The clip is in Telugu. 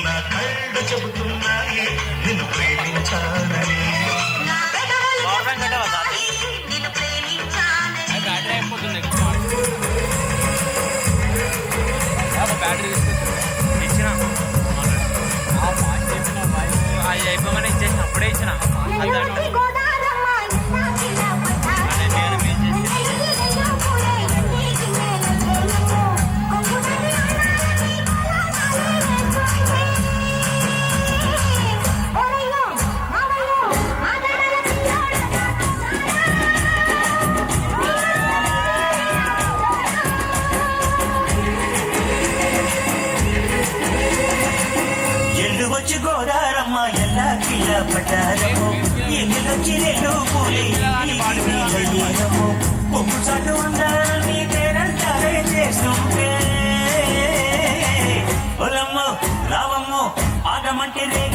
నా కళ్ళు చెబుతున్నాయి నిన్ను ప్రేమించాలని. బ్యాటరీ ఇచ్చిన అది అయిపోగానే ఇచ్చేసిన అప్పుడే ఇచ్చిన వచ్చి గోదారమ్మ ఎలా కిల్ల పడ్డారము ఎన్నికొచ్చి రెండు పూలి పొమ్ము చాటు ఉండాలని పేరంటారే చేస్తుంటే ఒలమ్మో రావమ్మో ఆగమంటే రేగ